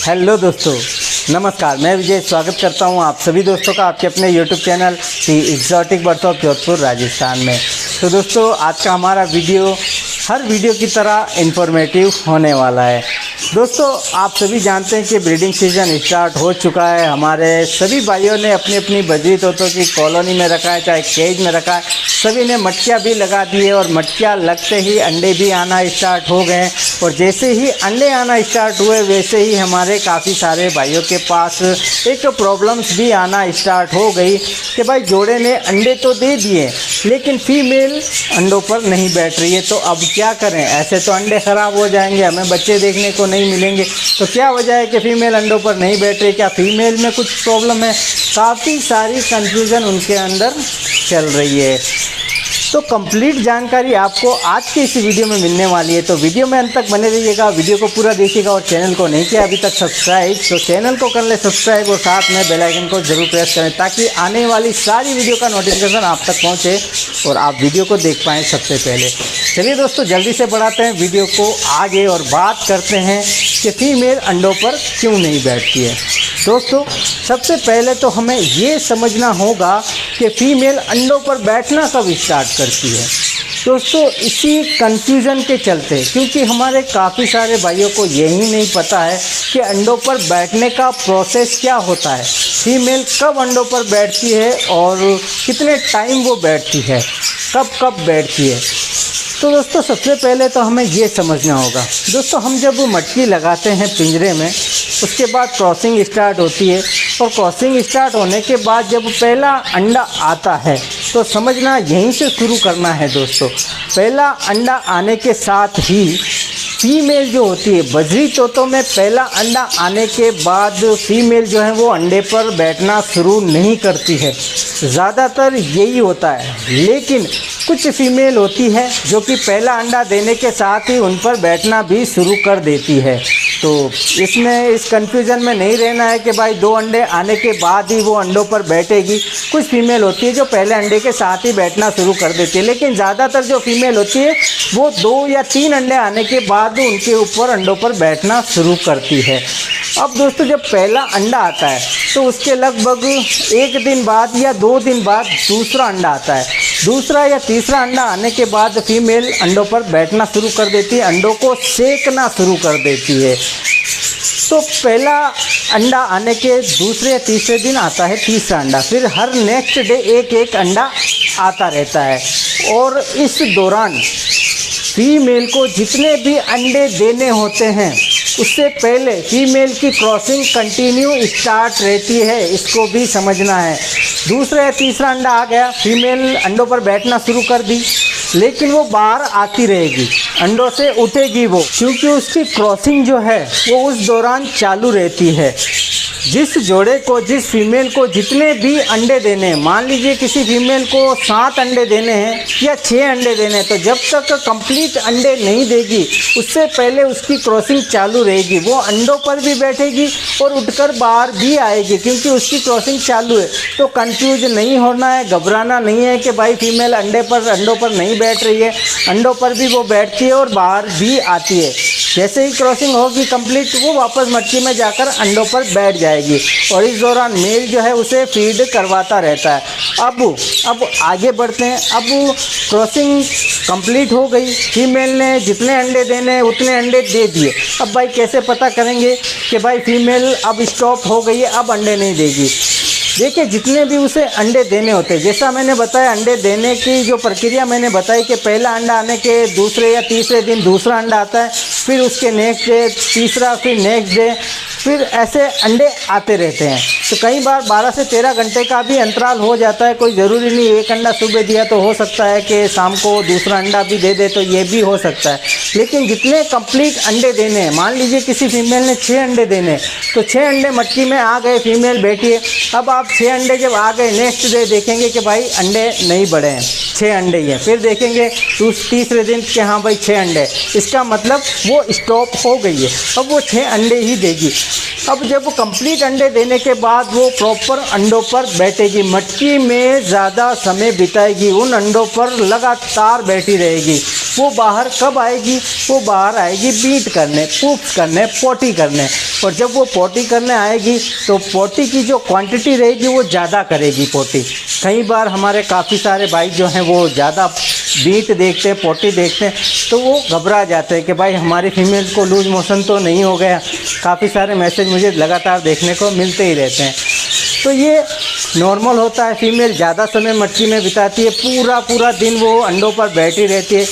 Hello दोस्तों, नमस्कार। मैं विजय स्वागत करता हूं आप सभी दोस्तों का आपके अपने YouTube channel the exotic birds of Jodhpur Rajasthan में। तो दोस्तों, आज का हमारा वीडियो हर वीडियो की तरह इन्फॉर्मेटिव होने वाला है। दोस्तों, आप सभी जानते हैं कि ब्रीडिंग सीजन स्टार्ट हो चुका है। हमारे सभी भाइयों ने अपनी अपनी बजरी तोतों की कॉलोनी में रखा है, चाहे केज में रखा है। सभी ने मटकियाँ भी लगा दी है और मटकियाँ लगते ही अंडे भी आना स्टार्ट हो गए। और जैसे ही अंडे आना स्टार्ट हुए वैसे ही हमारे काफ़ी सारे भाइयों के पास एक प्रॉब्लम्स भी आना स्टार्ट हो गई कि भाई जोड़े ने अंडे तो दे दिए लेकिन फीमेल अंडों पर नहीं बैठ रही है। तो अब क्या करें? ऐसे तो अंडे ख़राब हो जाएंगे, हमें बच्चे देखने को नहीं मिलेंगे। तो क्या वजह है कि फ़ीमेल अंडों पर नहीं बैठ रही? क्या फ़ीमेल में कुछ प्रॉब्लम है? काफ़ी सारी कन्फ्यूज़न उनके अंदर चल रही है। तो कंप्लीट जानकारी आपको आज के इस वीडियो में मिलने वाली है। तो वीडियो में अंत तक बने रहिएगा, वीडियो को पूरा देखिएगा। और चैनल को नहीं किया अभी तक सब्सक्राइब, तो चैनल को कर ले सब्सक्राइब और साथ में बेल आइकन को जरूर प्रेस करें ताकि आने वाली सारी वीडियो का नोटिफिकेशन आप तक पहुंचे और आप वीडियो को देख पाएँ सबसे पहले। चलिए दोस्तों, जल्दी से बढ़ाते हैं वीडियो को आगे और बात करते हैं कि फीमेल अंडों पर क्यों नहीं बैठती है। दोस्तों, सबसे पहले तो हमें ये समझना होगा कि फ़ीमेल अंडों पर बैठना कब स्टार्ट करती है। दोस्तों, इसी कन्फ्यूज़न के चलते, क्योंकि हमारे काफ़ी सारे भाइयों को यही नहीं पता है कि अंडों पर बैठने का प्रोसेस क्या होता है, फीमेल कब अंडों पर बैठती है और कितने टाइम वो बैठती है, कब कब बैठती है। तो दोस्तों, सबसे पहले तो हमें ये समझना होगा। दोस्तों, हम जब मटकी लगाते हैं पिंजरे में, उसके बाद क्रॉसिंग स्टार्ट होती है और क्रॉसिंग स्टार्ट होने के बाद जब पहला अंडा आता है तो समझना यहीं से शुरू करना है। दोस्तों, पहला अंडा आने के साथ ही फीमेल जो होती है, बजरी तोतों में पहला अंडा आने के बाद फीमेल जो है वो अंडे पर बैठना शुरू नहीं करती है। ज़्यादातर यही होता है, लेकिन कुछ फीमेल होती है जो कि पहला अंडा देने के साथ ही उन पर बैठना भी शुरू कर देती है। तो इसमें इस कन्फ्यूज़न में नहीं रहना है कि भाई 2 अंडे आने के बाद ही वो अंडों पर बैठेगी। कुछ फीमेल होती है जो पहले अंडे के साथ ही बैठना शुरू कर देती है, लेकिन ज़्यादातर जो फीमेल होती है वो 2 या 3 अंडे आने के बाद उनके ऊपर अंडों पर बैठना शुरू करती है। अब दोस्तों, जब पहला अंडा आता है तो उसके लगभग 1 दिन बाद या 2 दिन बाद दूसरा अंडा आता है। दूसरा या तीसरा अंडा आने के बाद फीमेल अंडों पर बैठना शुरू कर देती है, अंडों को सेकना शुरू कर देती है। तो पहला अंडा आने के दूसरे या तीसरे दिन आता है तीसरा अंडा, फिर हर नेक्स्ट डे एक एक अंडा आता रहता है। और इस दौरान फीमेल को जितने भी अंडे देने होते हैं उससे पहले फीमेल की क्रॉसिंग कंटिन्यू स्टार्ट रहती है, इसको भी समझना है। दूसरा या तीसरा अंडा आ गया, फीमेल अंडों पर बैठना शुरू कर दी, लेकिन वो बाहर आती रहेगी, अंडों से उठेगी वो, क्योंकि उसकी क्रॉसिंग जो है वो उस दौरान चालू रहती है। जिस जोड़े को, जिस फीमेल को जितने भी अंडे देने हैं, मान लीजिए किसी फीमेल को 7 अंडे देने हैं या 6 अंडे देने हैं, तो जब तक कंप्लीट अंडे नहीं देगी उससे पहले उसकी क्रॉसिंग चालू रहेगी। वो अंडों पर भी बैठेगी और उठकर बाहर भी आएगी, क्योंकि उसकी क्रॉसिंग चालू है। तो कंफ्यूज नहीं होना है, घबराना नहीं है कि भाई फीमेल अंडों पर नहीं बैठ रही है। अंडों पर भी वो बैठती है और बाहर भी आती है। जैसे ही क्रॉसिंग होगी कंप्लीट, वो वापस मटकी में जाकर अंडों पर बैठ जाएगी और इस दौरान मेल जो है उसे फीड करवाता रहता है। अब आगे बढ़ते हैं। अब क्रॉसिंग कंप्लीट हो गई, फीमेल ने जितने अंडे देने हैं उतने अंडे दे दिए। अब भाई कैसे पता करेंगे कि भाई फीमेल अब स्टॉप हो गई है, अब अंडे नहीं देगी? देखिए, जितने भी उसे अंडे देने होते हैं, जैसा मैंने बताया, अंडे देने की जो प्रक्रिया मैंने बताई कि पहला अंडा आने के दूसरे या तीसरे दिन दूसरा अंडा आता है, फिर उसके नेक्स्ट डे तीसरा, फिर नेक्स्ट डे, फिर ऐसे अंडे आते रहते हैं। तो कई बार 12 से 13 घंटे का भी अंतराल हो जाता है। कोई ज़रूरी नहीं एक अंडा सुबह दिया तो हो सकता है कि शाम को दूसरा अंडा भी दे दे, तो ये भी हो सकता है। लेकिन जितने कंप्लीट अंडे देने हैं, मान लीजिए किसी फीमेल ने 6 अंडे देने, तो 6 अंडे मटकी में आ गए, फीमेल बैठी है। अब आप 6 अंडे जब आ गए, नेक्स्ट डे देखेंगे कि भाई अंडे नहीं बढ़े हैं, 6 अंडे ही हैं। फिर देखेंगे तीसरे दिन कि हाँ भाई 6 अंडे, इसका मतलब वो स्टॉप हो गई है, अब वो 6 अंडे ही देगी। अब जब वो कंप्लीट अंडे देने के बाद वो प्रॉपर अंडों पर बैठेगी, मटकी में ज़्यादा समय बिताएगी, उन अंडों पर लगातार बैठी रहेगी, वो बाहर कब आएगी? वो बाहर आएगी बीट करने, पूप्स करने, पोटी करने। और जब वो पोटी करने आएगी तो पोटी की जो क्वांटिटी रहेगी वो ज़्यादा करेगी पोटी। कई बार हमारे काफ़ी सारे भाई जो हैं वो ज़्यादा बीट देखते हैं, पोटी देखते हैं, तो वो घबरा जाते हैं कि भाई हमारी फीमेल को लूज मोशन तो नहीं हो गया। काफ़ी सारे मैसेज मुझे लगातार देखने को मिलते ही रहते हैं। तो ये नॉर्मल होता है। फीमेल ज़्यादा समय मटकी में बिताती है, पूरा दिन वो अंडों पर बैठी रहती है,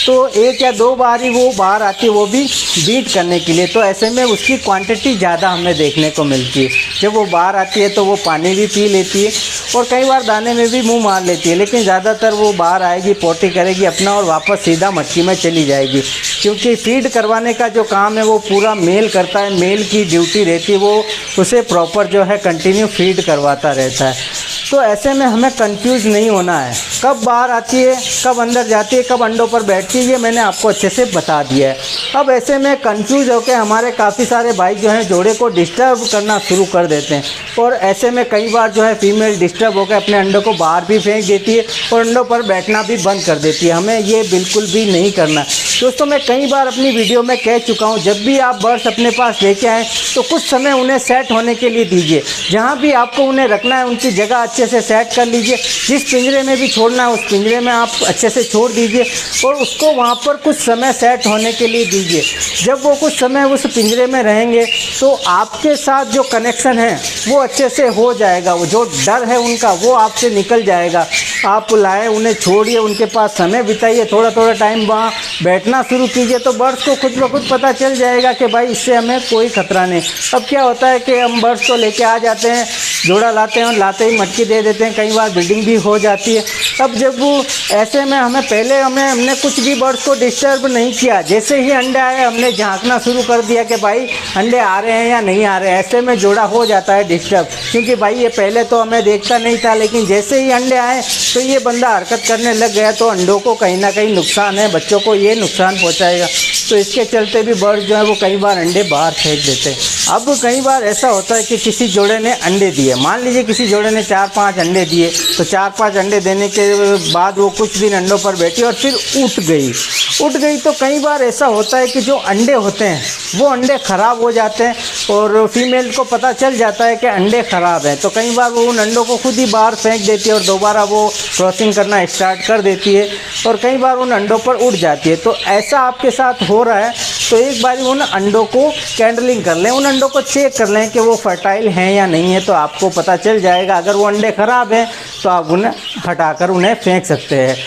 तो 1 या 2 बार ही वो बाहर आती है, वो भी बीट करने के लिए। तो ऐसे में उसकी क्वांटिटी ज़्यादा हमें देखने को मिलती है। जब वो बाहर आती है तो वो पानी भी पी लेती है और कई बार दाने में भी मुंह मार लेती है, लेकिन ज़्यादातर वो बाहर आएगी, पोटी करेगी अपना और वापस सीधा मटकी में चली जाएगी। क्योंकि फीड करवाने का जो काम है वो पूरा मेल करता है, मेल की ड्यूटी रहती है, वो उसे प्रॉपर जो है कंटिन्यू फीड करवाता रहता है। तो ऐसे में हमें कंफ्यूज नहीं होना है, कब बाहर आती है, कब अंदर जाती है, कब अंडों पर बैठती है, ये मैंने आपको अच्छे से बता दिया है। अब ऐसे में कंफ्यूज होकर हमारे काफ़ी सारे भाई जो हैं जोड़े को डिस्टर्ब करना शुरू कर देते हैं, और ऐसे में कई बार जो है फीमेल डिस्टर्ब होकर अपने अंडों को बाहर भी फेंक देती है और अंडों पर बैठना भी बंद कर देती है। हमें ये बिल्कुल भी नहीं करना। दोस्तों, मैं कई बार अपनी वीडियो में कह चुका हूँ, जब भी आप बर्ड्स अपने पास लेके आएँ तो कुछ समय उन्हें सेट होने के लिए दीजिए। जहाँ भी आपको उन्हें रखना है उनकी जगह अच्छे से सेट कर लीजिए। जिस पिंजरे में भी छोड़ना है उस पिंजरे में आप अच्छे से छोड़ दीजिए और उसको वहाँ पर कुछ समय सेट होने के लिए दीजिए। जब वो कुछ समय उस पिंजरे में रहेंगे तो आपके साथ जो कनेक्शन है वो अच्छे से हो जाएगा। वो जो डर है उनका वो आपसे निकल जाएगा। आप लाएँ, उन्हें छोड़िए, उनके पास समय बिताइए, थोड़ा थोड़ा टाइम वहाँ बैठना शुरू कीजिए, तो बर्ड्स को खुद ब खुद पता चल जाएगा कि भाई इससे हमें कोई खतरा नहीं। अब क्या होता है कि हम बर्ड्स को लेके आ जाते हैं, जोड़ा लाते हैं और लाते ही मटकी दे देते हैं, कई बार ब्रीडिंग भी हो जाती है। अब जब वो ऐसे में हमने कुछ भी बर्ड्स को डिस्टर्ब नहीं किया, जैसे ही अंडे आए हमने झांकना शुरू कर दिया कि भाई अंडे आ रहे हैं या नहीं आ रहे हैं। ऐसे में जोड़ा हो जाता है डिस्टर्ब, क्योंकि भाई ये पहले तो हमें देखता नहीं था, लेकिन जैसे ही अंडे आए तो ये बंदा हरकत करने लग गया, तो अंडों को कहीं ना कहीं नुकसान है, बच्चों को ये नुकसान पहुँचाएगा। तो इसके चलते भी बर्ड्स जो है वो कई बार अंडे बाहर फेंक देते हैं। अब कई बार ऐसा होता है कि किसी जोड़े ने अंडे दिए, मान लीजिए किसी जोड़े ने 4-5 अंडे दिए, तो 4-5 अंडे देने के बाद वो कुछ दिन अंडों पर बैठी और फिर उठ गई। तो कई बार ऐसा होता है कि जो अंडे होते हैं वो अंडे ख़राब हो जाते हैं और फीमेल को पता चल जाता है कि अंडे ख़राब हैं, तो कई बार वो उन अंडों को खुद ही बाहर फेंक देती है और दोबारा वो क्रॉसिंग करना स्टार्ट कर देती है और कई बार उन अंडों पर उड़ जाती है। तो ऐसा आपके साथ हो रहा है तो एक बार उन अंडों को कैंडलिंग कर लें, उन अंडों को चेक कर लें कि वो फर्टाइल हैं या नहीं है, तो आपको पता चल जाएगा। अगर वो अंडे ख़राब हैं तो आप उन्हें हटाकर उन्हें फेंक सकते हैं।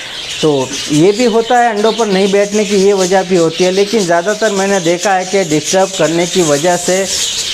तो ये भी होता है, अंडों पर नहीं बैठने की ये वजह भी होती है, लेकिन ज़्यादातर मैंने देखा है कि डिस्टर्ब करने की वजह से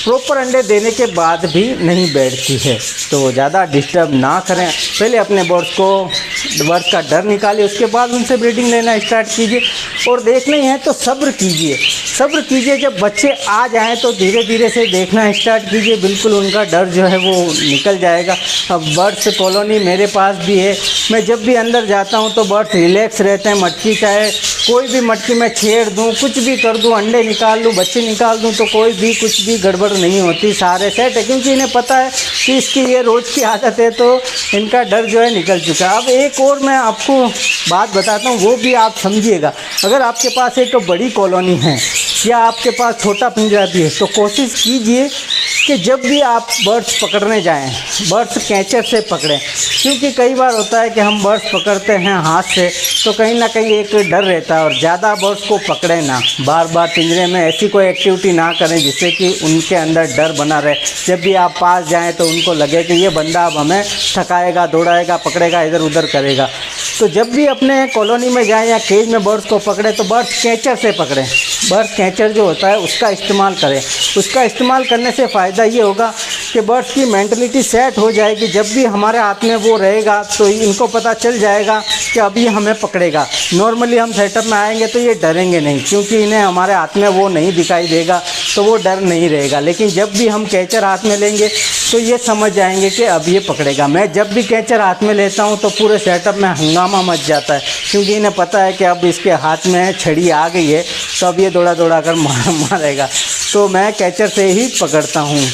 प्रॉपर अंडे देने के बाद भी नहीं बैठती है। तो ज़्यादा डिस्टर्ब ना करें, पहले अपने बर्ड्स का डर निकालिए, उसके बाद उनसे ब्रीडिंग लेना स्टार्ट कीजिए। और देखना ही है तो सब्र कीजिए, जब बच्चे आ जाएं तो धीरे धीरे से देखना स्टार्ट कीजिए, बिल्कुल उनका डर जो है वो निकल जाएगा। अब बर्ड्स कॉलोनी मेरे पास भी है, मैं जब भी अंदर जाता हूं तो बर्ड्स रिलैक्स रहते हैं। मटकी चाहे कोई भी मटकी में छेड़ दूं, कुछ भी कर दूं, अंडे निकाल दूं, बच्चे निकाल दूं, तो कोई भी कुछ भी गड़बड़ नहीं होती, सारे सेट है, क्योंकि इन्हें पता है कि इसकी ये रोज़ की आदत है, तो इनका डर जो है निकल चुका है। अब एक और मैं आपको बात बताता हूँ, वो भी आप समझिएगा। अगर आपके पास एक बड़ी कॉलोनी है या आपके पास छोटा पिंजरा भी है, तो कोशिश कीजिए कि जब भी आप बर्ड्स पकड़ने जाएं, बर्ड्स कैचर से पकड़ें, क्योंकि कई बार होता है कि हम बर्ड्स पकड़ते हैं हाथ से तो कहीं ना कहीं एक डर रहता है, और ज़्यादा बर्ड्स को पकड़ें ना, बार बार पिंजरे में ऐसी कोई एक्टिविटी ना करें जिससे कि उनके अंदर डर बना रहे। जब भी आप पास जाएं तो उनको लगे कि ये बंदा अब हमें थकाएगा, दौड़ाएगा, पकड़ेगा, इधर उधर करेगा। तो जब भी अपने कॉलोनी में जाएं या केज में बर्ड्स को पकड़ें तो बर्ड्स कैचर से पकड़ें, बर्ड्स कैचर जो होता है उसका इस्तेमाल करें। उसका इस्तेमाल करने से फ़ायदा ये होगा कि बर्ड्स की मेंटलिटी सेट हो जाएगी। जब भी हमारे हाथ में वो रहेगा तो इनको पता चल जाएगा कि अभी हमें पकड़ेगा। नॉर्मली हम सेटअप में आएंगे तो ये डरेंगे नहीं, क्योंकि इन्हें हमारे हाथ में वो नहीं दिखाई देगा, तो वो डर नहीं रहेगा। लेकिन जब भी हम कैचर हाथ में लेंगे तो ये समझ जाएंगे कि अब ये पकड़ेगा। मैं जब भी कैचर हाथ में लेता हूँ तो पूरे सेटअप में हंगामा मच जाता है, क्योंकि इन्हें पता है कि अब इसके हाथ में छड़ी आ गई है, तो अब ये दौड़ा कर मारेगा। तो मैं कैचर से ही पकड़ता हूँ।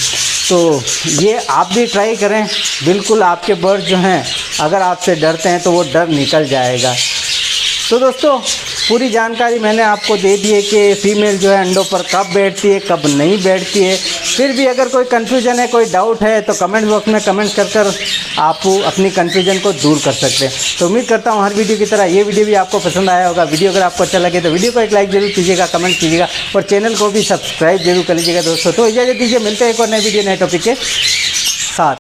तो ये आप भी ट्राई करें, बिल्कुल आपके बर्ड जो हैं अगर आपसे डरते हैं तो वो डर निकल जाएगा। तो दोस्तों पूरी जानकारी मैंने आपको दे दी है कि फ़ीमेल जो है अंडों पर कब बैठती है, कब नहीं बैठती है। फिर भी अगर कोई कन्फ्यूज़न है, कोई डाउट है तो कमेंट बॉक्स में कमेंट कर आप अपनी कन्फ्यूज़न को दूर कर सकते हैं। तो उम्मीद करता हूँ हर वीडियो की तरह ये वीडियो भी आपको पसंद आया होगा। वीडियो अगर आपको अच्छा लगे तो वीडियो को एक लाइक जरूर कीजिएगा, कमेंट कीजिएगा और चैनल को भी सब्सक्राइब जरूर कर लीजिएगा दोस्तों। तो इजाज़त दीजिए, मिलते हैं एक और नए वीडियो नए टॉपिक के